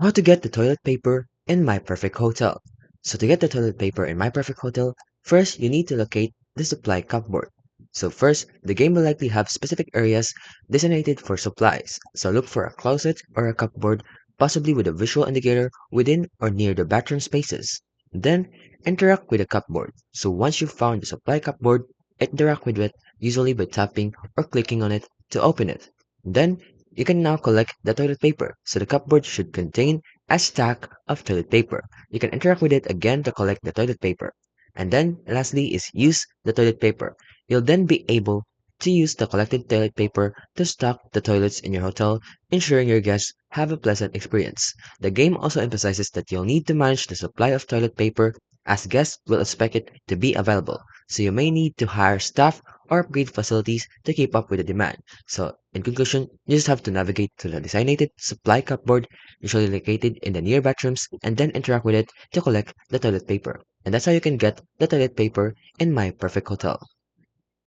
How to get the toilet paper in My Perfect Hotel. So to get the toilet paper in My Perfect Hotel, first you need to locate the supply cupboard. So first, the game will likely have specific areas designated for supplies. So look for a closet or a cupboard, possibly with a visual indicator within or near the bathroom spaces. Then, interact with the cupboard. So once you've found the supply cupboard, interact with it, usually by tapping or clicking on it to open it. Then, you can now collect the toilet paper, so the cupboard should contain a stack of toilet paper. You can interact with it again to collect the toilet paper. And then, lastly, is use the toilet paper. You'll then be able to use the collected toilet paper to stock the toilets in your hotel, ensuring your guests have a pleasant experience. The game also emphasizes that you'll need to manage the supply of toilet paper as guests will expect it to be available, so you may need to hire staff or upgrade facilities to keep up with the demand. So, in conclusion, you just have to navigate to the designated supply cupboard, usually located in the near bathrooms, and then interact with it to collect the toilet paper. And that's how you can get the toilet paper in My Perfect Hotel.